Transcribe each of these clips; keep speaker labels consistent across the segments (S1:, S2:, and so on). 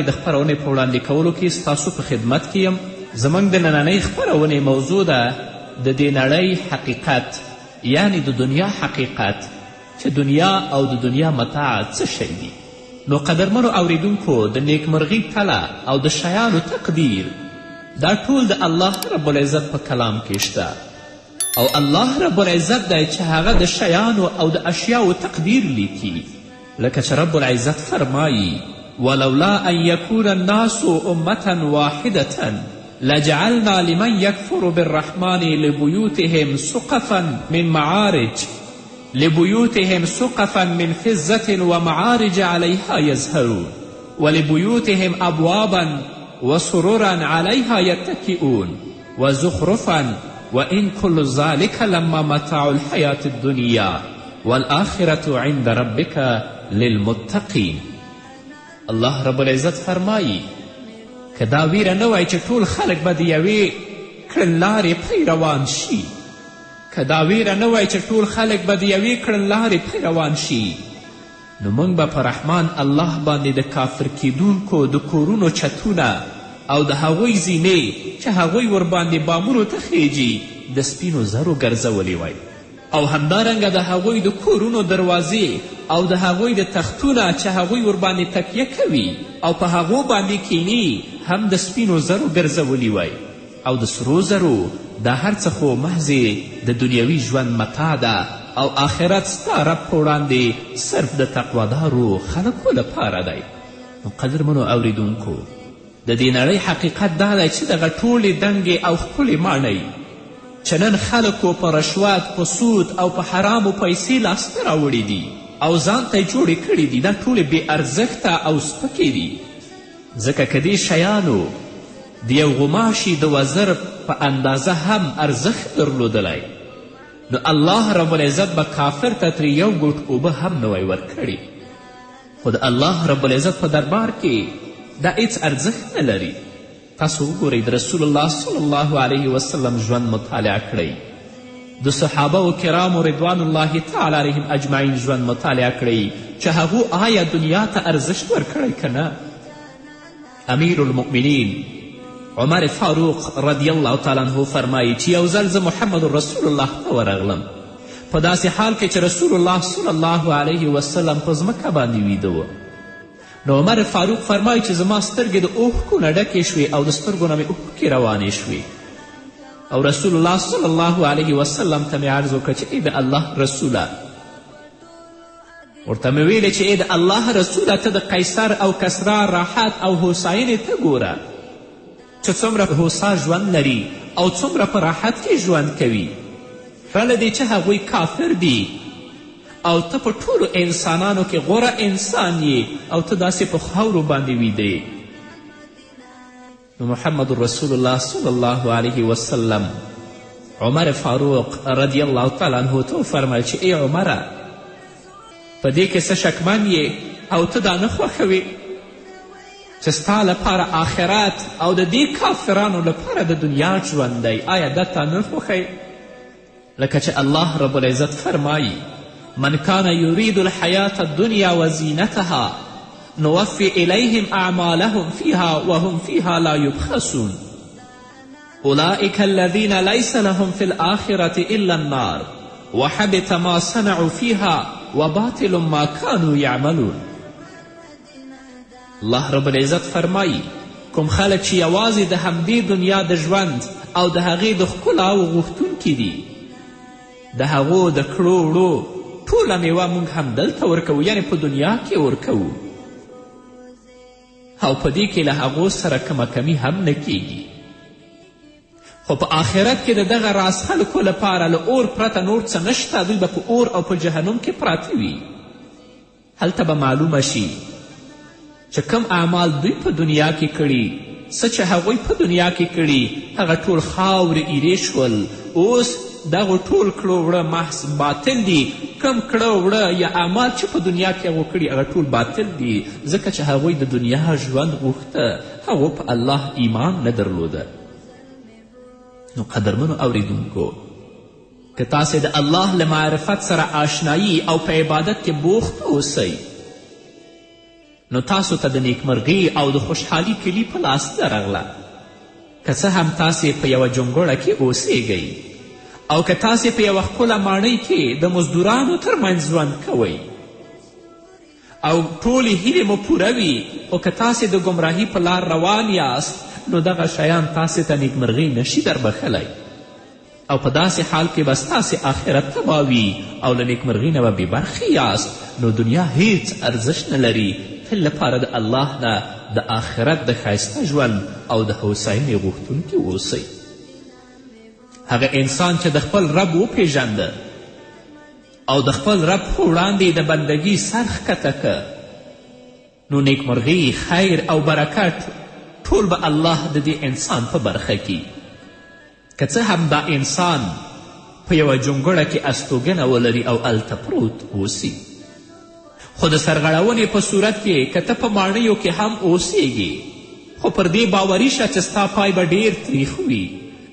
S1: د خپرونې په وړاندې کولو کې ستاسو په خدمت کې یم. زموږ د نننۍ خپرونې موضوع ده د دې نړۍ حقیقت، یعنی د دنیا حقیقت، چې دنیا او د دنیا متاع څه شی دي. نو قدرمنو اوریدونکو، د نیکمرغي تله او د شیانو تقدیر دا ټول د الله رب العزت په کلام کې شته، او الله رب العزت دی چې هغه د شیانو او د اشیاو تقدیر لیکي. لکه چې رب العزت فرمایي: ولولا ان يكون الناس امة واحدة لجعلنا لمن يكفر بالرحمن لبيوتهم سقفا من فضة ومعارج عليها يزهرون ولبيوتهم أبوابا وسررا عليها يتكئون وزخرفا وإن كل ذلك لما متاع الحياة الدنيا والآخرة عند ربك للمتقين. الله رب العزت فرمایی که دا ویره نه وای چې ټول خلک به د یوې کړنلارې پی روان شي، که دا ویره نه وای چې ټول خلک به د یوې کړنلارې پی روان شي، نو موږ به په رحمان الله باندې د کافر کیدونکو د کورونو چتونه او د هغوی زینې چې هغوی ورباندې بامونو ته خیجي د سپینو زرو ګرځولې وای، او همدارنګه د هغوی د کورونو دروازې او د هغوی د تختونه چې هغوی ورباندې تکیه کوي او په هغو باندې کینی هم د سپینو زرو ګرځولي وای. او د سرو زرو دا هر څه خو محضې د دنیوي ژوند متاع ده، او آخرت ستا رب په وړاندې صرف د تقوادارو خلکو لپاره دی. نو قدرمنو اوریدونکو، د دې نړۍ حقیقت دا دی چې دغه ټولې دنګې او ښکلې ماڼۍ چې نن خلکو په رشوت، په سود او په حرامو پیسې لاسته راوړي دي او ځان ته یې جوړې کړي دي، دا ټولې بې ارزښته او سپکې دي. ځکه که دې شیانو د یو غوماشي د وزر په اندازه هم ارزښت درلودلی، نو الله رب العزت به کافر ته ترې یو ګوټ اوبه هم نه وی ورکړي. خو د الله رب العزت په دربار کې دا هیڅ ارزښت نه لري. تاسو وګورئ، د رسول الله صلی الله علیه وسلم ژوند مطالعه کړئ، د صحابه و کرامو رضوان الله تعالی علیهم اجمعین ژوند مطالعه کړئ چې هغو آیا دنیا ته ارزښت ورکړی که نه. امیر المؤمنین عمر فاروق رضی الله تعالی عنه فرمایي چې یو ځل زه محمد رسول الله ته ورغلم، په داسې حال کې چې رسول الله صلی الله علیه وسلم په ځمکه باندې ویده و. نو عمر فاروق فرمایي چې زما سترګې د اوښکو نه ډکې شوې او د سترګو نه مې اوښکې روانې شوې، او رسول الله صلی الله علیه وسلم ته مې عرض وکړه چې ای د الله رسوله، ورته مې ویلې چې ای د الله رسوله، ته د قیصر او کسرا راحت او هوساینې ته ګوره چې څومره هوسا ژوند لري او څومره په راحت کې ژوند کوي، پرله دې چې هغوی کافر دي او ته په ټولو انسانانو کې غوره انسان یې او ته داسې په خاورو باندې ویده. نو محمد رسول الله صلی الله علیه وسلم عمر فاروق رضی الله تعالی عنه ته وفرمیل چې ای عمره، په دې کې څه شکمن یې او ته دا نه خوښوې چې ستا لپاره آخرت او د دې کافرانو لپاره د دنیا ژوند دی؟ آیا دا تا نه خوښوې؟ لکه چې الله رب العزت فرمایي: من كان يريد الحياة الدنيا وزينتها نوفي إليهم أعمالهم فيها وهم فيها لا يبخسون أولئك الذين ليس لهم في الآخرة إلا النار وحبط ما صنعوا فيها وباطل ما كانوا يعملون. الله رب العزت فرمایي کوم خلک چې یوازې د همدې دنیا د ژوند او د هغې د ښکلاو غوښتونکي دي، د هغو د کړو وړو ټوله میوه موږ هم دلته ورکوو، یعنې په دنیا کې ورکوو، او په دې کې له هغو سره کمه کمی هم نه کیږي. خو په آخرت کې د دغه راز خلکو لپاره له اور پرته نور څه نشته، دوی به په اور او په جهنم کې پراته وي. هلته به معلومه شي چې کم اعمال دوی په دنیا کې کړي، څه چې هغوی په دنیا کې کړي هغه ټول خاورې ایرې شول. اوس دغو ټول کړو وړه محض باطل دي. کم کړه وړه یا اعمال چې په دنیا کې هغو کړي هغه ټول باطل دي، ځکه چې هغوی د دنیا ژوند غوښته، هغو په الله ایمان نه درلوده. نو قدرمنو اوریدونکو، که تاسې د الله له معرفت سره آشنایی او په عبادت کې بوخت اوسئ، نو تاسو ته د نیکمرغي او د خوشحالي کلي په لاس درغله. که څه هم تاسې په یوه جونګړه کې اوسیږئ او که تاسې په یوه ښکله ماڼۍ کې د مزدورانو ترمنځ ژوند کوئ او ټولې هیلې مو پوره وي، خو که تاسې د ګمراهي په لار روان یاست نو دغه شیان تاسې ته نیکمرغي نشي دربښلی او په داسې حال کې به ستاسې آخرت تباه وي او له نیکمرغي نه به بېبرخې یاست. نو دنیا هیڅ ارزش نه لري. تل لپاره د الله نه د آخرت د ښایسته ژوند او د هوساینې غوښتونکي اوسئ. هغه انسان چې د خپل رب وپیژنده او د خپل رب په وړاندې د بندګي سر ښکته که، نو نیکمرغي، خیر او برکت ټول به الله د دې انسان په برخه کي. که څه هم دا انسان په یوه جونګړه کې استوګنه ولري او هلته پروت اوسي، خو د سرغړونې په صورت کې که ته په ماڼیو کې هم اوسیږي، خو پر دې باوري شه چې ستا پای به ډیر تریخ وي،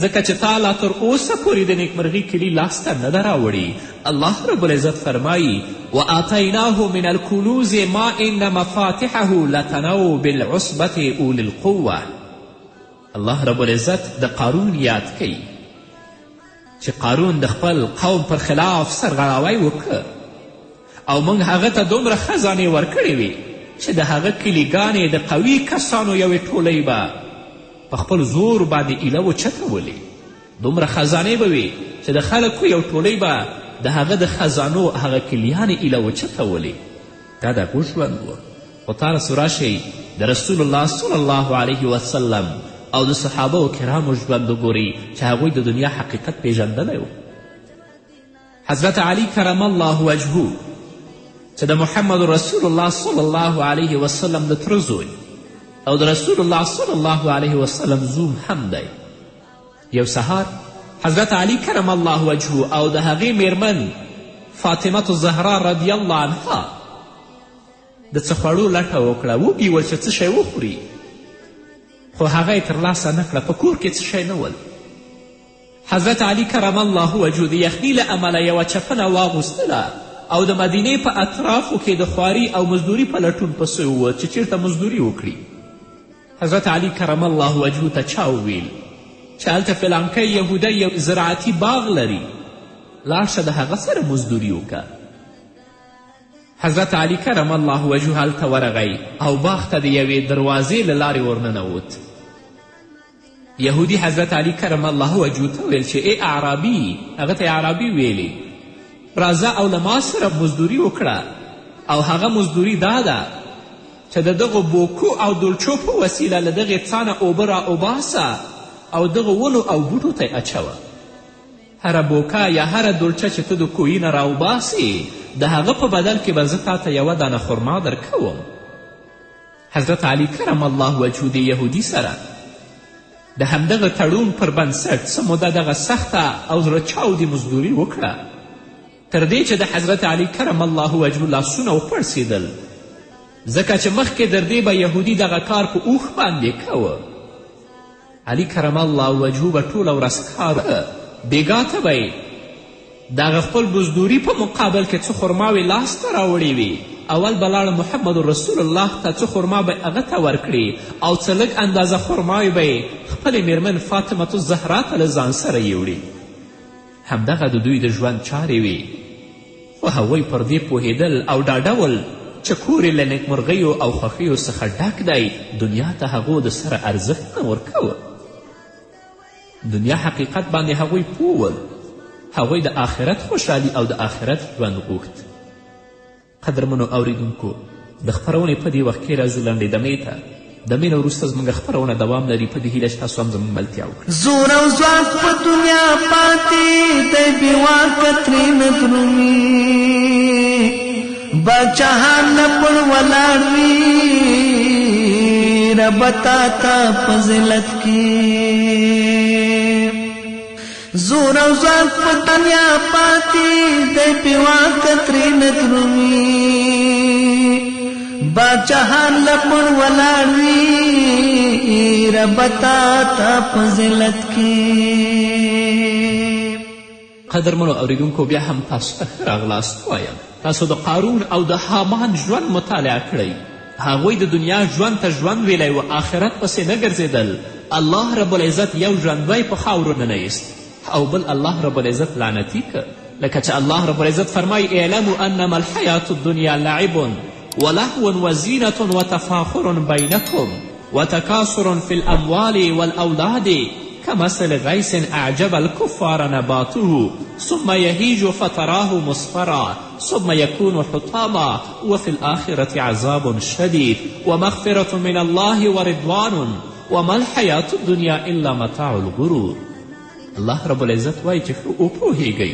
S1: ځکه چې تا لا تر اوسه پورې د نیکمرغي کلي لاسته نه ده راوړي. الله رب العزت فرمایي وآتیناه من الکنوز ما ان مفاتحه لتنوء بالعصبة اولی القوة. الله رب العزت د قارون یاد کوي چې قارون د خپل قوم پر خلاف سرغړاوی وکړه او موږ هغه ته دومره خزانې ورکړې وې چې د هغه کلیګانې د قوي کسانو یوې ټولۍ به په خپل زور باندې ایله وچتولې. دومره خزانې به وې چې د خلکو یو ټولۍ به د هغه د خزانو هغه کلیانې ایله وچتولې. دا د هغو ژوند و. خو تاسو راشئ د رسول الله صلی الله علیه وسلم او د صحابه و کرامو ژوند وګورئ چې هغوی د دنیا حقیقت پیژندلی و. حضرت علی کرم الله وجهه چې د محمد رسول الله صلی الله علیه وسلم د تره زوی او د رسول الله صلی الله علیه وسلم زوم هم دی، یو سهار حضرت علی کرم الله وجهه او د هغې میرمن فاطمه الزهرا رضی الله عنها د څه خوړو لټه وکړه. وږي ول چې څه شی وخوري، خو هغه یې ترلاسه نه کړه. په کور کې څه شی نه ول. حضرت علی کرم الله وجهه د یخني له امله یوه چپنه واغوستله او د مدینې په اطرافو کې د خواري او مزدوري په لټون پسې ووت چې چیرته مزدوري وکړي. حضرت علی کرم الله وجهه ته چا وویل چې هلته فلانکی یهودی یو زراعتي باغ لري، لاړ شه د هغه سره مزدوري وکړه. حضرت علی کرم الله وجهه هلته ورغی او باغ ته د یوې دروازې له لارې ورننوت. یهودي حضرت علی کرم الله وجهه ته ویل چې ای اعرابي، هغه ته اعرابي ویلې، راځه او له ما سره مزدوري وکړه. او هغه مزدوري دا ده چې د دغو بوکو او دلچو په وسیله له دغې څانه اوبه را اوباسه او دغه ونو او بوټو ته یې اچوه. هره بوکه یا هره دلچه چې ته د کوهي نه راوباسې د هغه په بدل کې به زه تا ته یوه دانه خرما درکوم. حضرت علی کرم الله وجهه د یهودي سره د همدغه تړون پر بنسټ څه موده دغه سخته او زړه چاودې مزدوري وکړه، تر دې چې د حضرت علی کرم الله وجهه لاسونه وپړسېدل، ځکه چې مخکې در دې به یهودي دغه کار په اوښ باندې کوه. علی کرم الله وجهه به ټوله ورځ کار بېګا ته به یې د هغه خپل مزدوري په مقابل کې څه خرماوې لاسته راوړې وي. اول به لاړه محمد رسول الله ته څه خرما به هغه ته ورکړي او څه لږ اندازه خرماوې به یې خپلې میرمن فاطمة الزهرا ته له ځان سره یوړي. همدغه د دوی د ژوند چارې وې، خو هغوی پر دې پوهېدل او ډاډه ول چې کور یې له نیکمرغیو او خوښیو څخه ډک دی. دنیا ته هغو د سره ارزښت نه ورکوه. دنیا حقیقت باندې هغوی پوه ول. هغوی د آخرت خوشحالي او د آخرت ژوند غوښت. قدرمنو اوریدونکو، د خپرونې په دې وخت کې راځو لنډې دمې ته. دمې نه وروسته زموږ خپرونه دوام لري. په دې هیله چې تاسو هم زموږ ملتیا وکړئ.
S2: زور او ځواک په دنیا پاتې دی، بېواکه ترېنه درومي، باچاهان نه پړ ولاړ وي، ربه تا ته په ذلت کې. زور او ځواک په دنیا پاتې دی، بېواکه ترېنه درومي، باچاهان له پړ ولاړ وي، ربه تا ته په ذلت کې.
S1: قدرمنو اوریدونکو، بیا هم تاسو ته ښه راغلاست وایم. تاسو د قارون او د حامان ژوند مطالعه کړئ هغوی د دنیا ژوند ته ژوند ویلی و آخرت پسې نه ګرځېدل. الله رب العزت یو ژوندی په خاورو ننایست او بل الله رب العزت لعنتي که. لکه چې الله رب العزت فرمایي اعلموا انما الحیات الدنیا لعب ولهو وزینة وتفاخر بینکم وتکاثر فی الاموال والاولاد كمثل غیث اعجب الكفار نباته ثم یهیج فتراه مصفرا ثم یکون حطاما وفي الآخرة عذاب شدید ومغفرة من الله ورضوان وما الحیات الدنیا الا متاع الغرور. الله رب العزت وایي چې ښه وپوهیږئ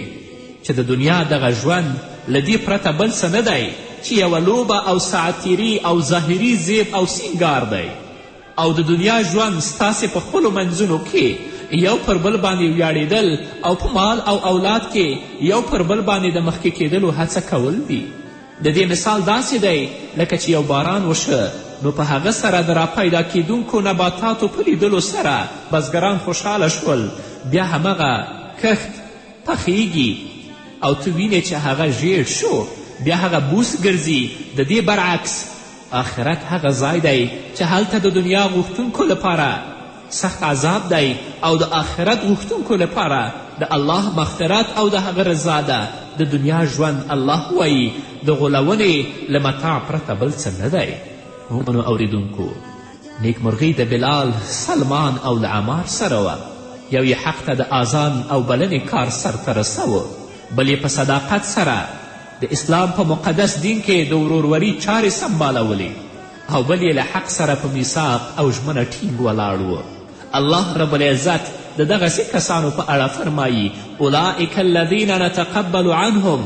S1: چې د دنیا دغه ژوند له دې پرته بل څه نه دی چې یوه لوبه او ساعتیري او ظاهري زیب او سینګار دی او د دنیا ژوند ستاسې په خپلو منځونو کې یو پر بل باندې ویاړېدل او په مال او اولاد کې یو پر بل باندې د مخکې کېدلو هڅه کول دي. د دې مثال داسې دی لکه چې یو باران وشه نو په هغه سره د راپیدا کیدونکو نباتاتو په لیدلو سره بزګران خوشحاله شول. بیا همغه کښت پخیږي او تو وینې چې هغه ژیړ شو بیا هغه بوس ګرځي. د دې برعکس آخرت هغه ځای دی چې هلته د دنیا غوښتونکو لپاره سخت عذاب دی او د آخرت غوښتونکو لپاره د الله مغفرت او د هغه رضا ده. د دنیا ژوند الله وایي د غولونې له متاع پرته بل څه نه دی. مومنو اوریدونکو، نیکمرغي د بلال، سلمان او د عمار سره وه. یو یې حق ته د آذان او بلنې کار سرته رسوه، بل یې په صداقت سره د اسلام په مقدس دین کې د وروروري چارې سمبالولې او بل یې له حق سره په میثاق او ژمنه ټینګ ولاړ و. الله رب العزت د دغسې کسانو په اړه فرمایي اولئک الذین نتقبل عنهم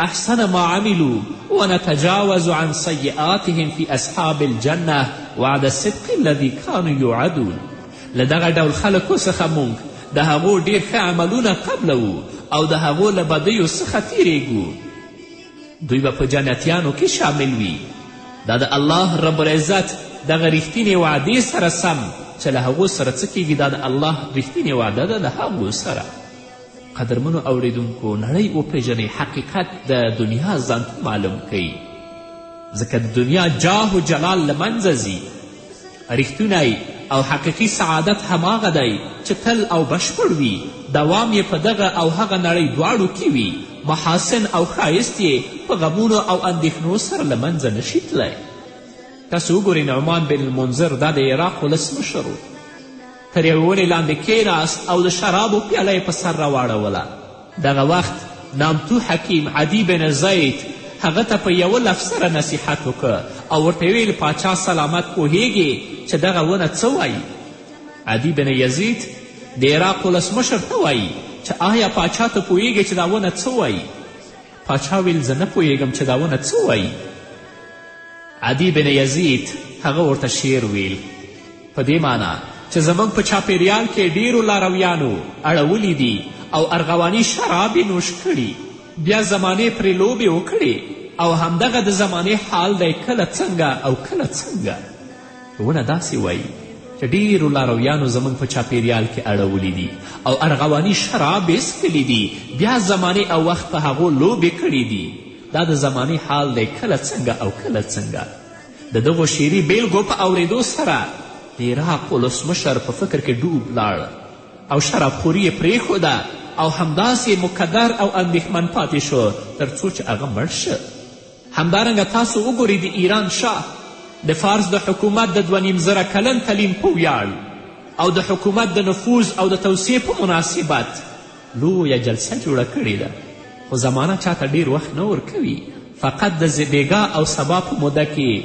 S1: احسن ما عملوا ونتجاوز عن سیئاتهم فی اصحاب الجنه وعد الصدق الذي كانوا یوعدون. له دغه ډول خلکو څخه موږ د هغو ډېر ښه عملونه قبلوو او د هغو له بدیو څخه تیریږو. دوی به په جنتیانو کې شامل وي. دا د الله رب العزت دغه ریښتینې وعدې سره سم چې له هغو سره څه کیږي دا د الله ریښتینې وعده ده له هغو سره. قدرمنو اوریدونکو، نړۍ وپیژنئ، حقیقت د دنیا ځان معلوم کوي، ځکه د دنیا جاه و جلال له منځه ځي. ریښتونی او حقیقي سعادت هماغه دی چې تل او بشپړ وي، دوام یې په دغه او هغه نړۍ دواړو کې وي، محاسن او ښایست یې په غمونو او اندېښنو سره له منځه نشي تللی. تاسو وګورئ نعمان بن المنذر دا د عراق ولسمشر و، تر یوې ونې لاندې کېناست او د شرابو پیاله یې په سر راواړوله. دغه وخت نامتو حکیم عدی بن زید هغه ته په یوه لفظ سره نصیحت وکړه او ورته ویل پاچا سلامت پوهیږي چې دغه ونه څه وایي؟ عدی بن یزید د عراق ولسمشر ته وایي چې آیا پاچا ته پوهیږي چې دا ونه څه وایي؟ پاچا ویل زه نه پوهیږم چې دا ونه څه وایي. عدی بن یزید هغه ورته شعر ویل په دې معنا چې زموږ په چاپیریال کې ډیرو لارویانو اړولي دي او ارغواني شراب یې نوش کړي، بیا زمانې پرې لوبې وکړي او همدغه د زمانې حال دی کله څنګه او کله څنګه. ونه داسې وایي چې ډیرو لارویانو زموږ په چاپیریال کې اړولي دي او ارغواني شراب یې څښلي دي، بیا زمانې او وخت په هغو لوبې کړي دي. دا د زمانې حال دی کله څنګه او کله څنګه. د دغو شعري بیلګو په اورېدو سره د عراق ولسمشر په فکر کې ډوب لاړ او شرابخوري یې پرېښوده او همداسې مقدر او اندېښمن پاتې شو تر څو چې هغه مړ شه. همدارنګه تاسو وګورئ د ایران شاه د فارس د حکومت د 2.5 کلن تعلیم په ویاړ او د حکومت د نفوذ او د توسعې په مناسبت لویه جلسه جوړه کړې ده، خو زمانه چاته ډیر وخت نه ورکوي. فقط د زبېګا او سبا په موده کې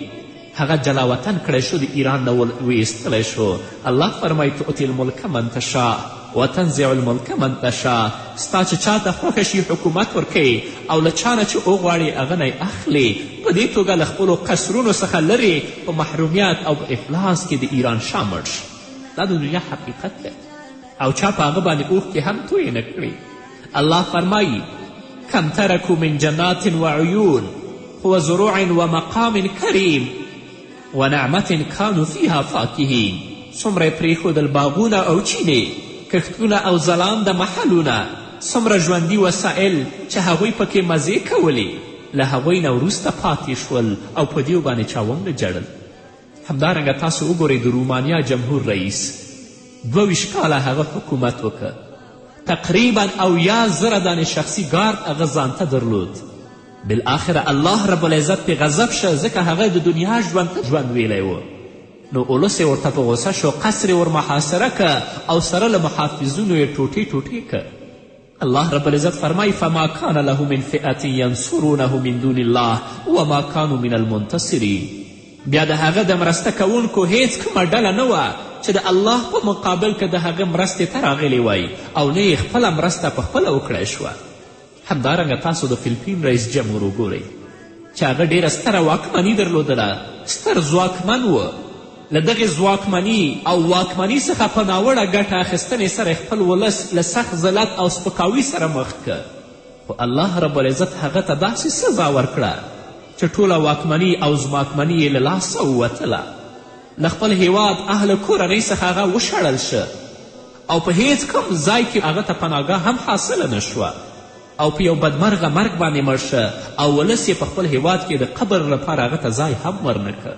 S1: هغه جلاوطن کړی شو، د ایران نه ویستلی شو. الله فرمایي تؤتي الملک من تشاء وتنزع الملک من تشاء. ستا چې چاته خوښه شي حکومت ورکوي او له چا نه چې وغواړي هغه نه اخلي. په دې توګه له خپلو قصرونو څخه لرې په محرومیت او په افلاس کې د ایران شاه مړ شي. دا د دنیا حقیقت دی او چا په هغه باندې اوښکې هم تویې نه کړي. الله فرمایي کم ترکو من جنات وعیون وزروع ومقام کریم ونعمت کانو فیها فاکهین. څومره یې پرېښودل باغونه او چینې، کښتونه او ځلانده محلونه، څومره ژوندي وسایل چې هغوی پکې مزې کولې، له هغوی نه وروسته پاتې شول او په دیو باندې چا ونه جړل. همدارنګه تاسو وګورئ د رومانیا جمهور رئیس 22 کاله هغه حکومت وکړ. تقریبا 80,000 دانې شخصي ګارد هغه ځانته درلود. بالاخره الله رب العزت پې غضب شه ځکه هغه د دنیا ژوند ته ژوند ویلی و. نو اولس یې ورته په غوسه شو، قصر یې ورمحاصره که او سره له محافظونو یې ټوټې ټوټې که. الله رب العزت فرمایي فما کان له من فئة ینصرونه من دون الله وما کانوا من المنتصرین. بیا د هغه د مرسته کوونکو هیڅ کومه ډله نه وه چې د الله په مقابل که د هغه مرستې ته راغلی وای او نه یې خپله مرسته په خپله وکړی شوه. همدارنګه تاسو د فلپین رئیس جمهور وګورئ چې هغه ډېره ستره واکمني درلودله، ستر ځواکمن و. له دغې ځواکمني او واکمني څخه په ناوړه ګټه اخیستنې سره خپل ولس له سخت ذلت او سپکاوي سره مخ که. خو الله رب العزت هغه ته داسې سزا ورکړه چې ټوله واکمني او ځواکمني یې له لاسه ووتله. له خپل هیواد اهل کورنۍ څخه هغه وشړل شه او په هیڅ کوم ځای کې هغه ته پناهګاه هم حاصله نه شوه او په یو بدمرغه مرګ باندې مړ شه او ولس یې په خپل هیواد کې د قبر لپاره هغه ته ځای هم ورنه که.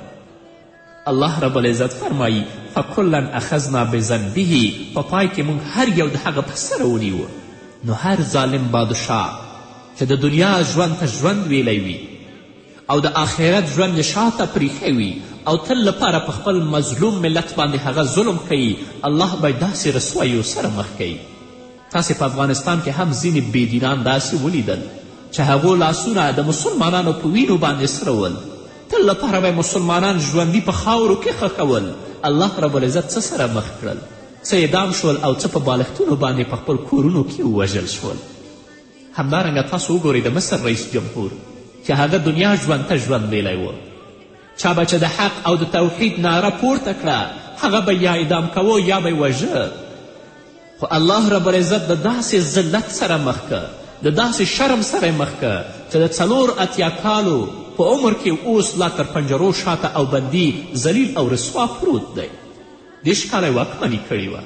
S1: الله رب العزت فرمایي فکلا اخذنا بذنبه، په پای کې موږ هر یو د هغه په سره ونیوه. نو هر ظالم بادشاه چې د دنیا ژوند ته ژوند ویلی وي او د آخرت ژوند یې شاته پریښی وي او تل لپاره په خپل مظلوم ملت باندې هغه ظلم کوي، الله به داسې رسوایو سره مخ کوي. تاسې په افغانستان کې هم ځینې بېدینان داسې ولیدل چې هغو لاسونه د مسلمانانو په وینو باندې سره ول، تل لپاره به مسلمانان ژوندي په خاورو کې ښخول. الله رب العزت څه سره مخ کړل؟ څه اعدام شول او څه په بالښتونو باندې په خپل کورونو کې ووژل شول. همدارنګه تاسو وګورئ د مصر رئیس جمهور چې هغه دنیا ژوند ته ژوند ویلی و. چا به چې د حق او د توحید ناره پورته کړه هغه به یا اعدام کوه یا به یې وژه. خو الله رب العزت د داسې ذلت سره مخ که، د داسې شرم سره مخ که چې د 84 کالو په عمر کې اوس لا تر پنجرو شاته او بندي ذلیل او رسوا پروت دی. 10 کاله یې واکمني کړې وه.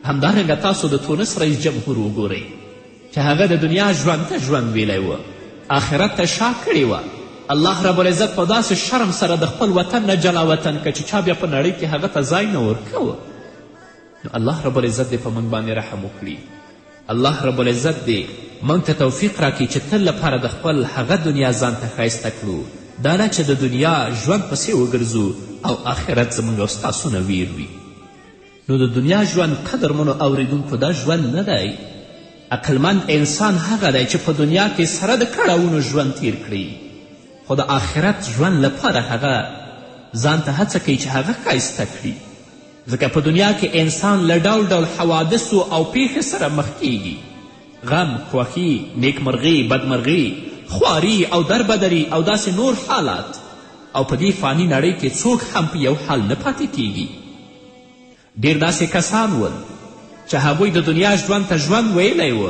S1: همدارنګه تاسو د تونس رئیس جمهور وګورئ چې هغه د دنیا ژوند ته ژوند ویلی و، آخرت ته شا کړې وه. الله رب العزت په داسې شرم سره د خپل وطن نه جلا وطن که چې چا بیا په نړۍ کې هغه ته ځای نه ورکوه. نو الله رب العزت دې په موږ باندې رحم وکړي. الله رب العزت دې موږ ته توفیق راکړي چې تل لپاره د خپل هغه دنیا ځان ته ښایسته کړو، دا نه چې د دنیا ژوند پسې وګرځو او آخرت زموږ او ستاسو نه ویر وي. نو د دنیا ژوند قدرمنو اوریدونکو دا ژوند نه دی. عقلمند انسان هغه دی چې په دنیا کې سره د کړاوونو ژوند تیر کړي، خو د آخرت ژوند لپاره هغه ځان ته هڅه کوي چې هغه ښایسته کړي. ځکه په دنیا کې انسان له ډول ډول حوادثو او پیښې سره مخ کیږي، غم، خوښي، نیکمرغي، بدمرغي، خواري او دربدري او داسې نور حالات. او په دې فاني نړۍ کې څوک هم په یو حال نه پاتې کیږي. ډېر داسې کسان ول چې هغوی د دنیا ژوند ته ژوند ویلی و،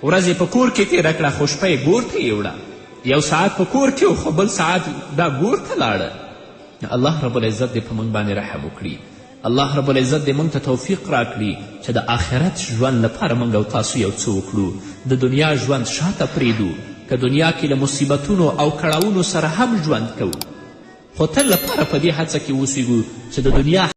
S1: ورځ په کور کې تېره کړه خو شپه یې ګور ته یوړه، یو ساعت په کور کې و خو بل ساعت دا ګور ته لاړه. الله رب العزت دې په موږ باندې رحم وکړي. الله رب العزت دې موږ ته توفیق راکړي چې د آخرت ژوند لپاره موږ او تاسو یو څه وکړو، د دنیا ژوند شاته پرېږدو. که دنیا کې له مصیبتونو او کړاوونو سره هم ژوند کوو، خو تل لپاره په دې هڅه کې اوسیږو چې د دنیا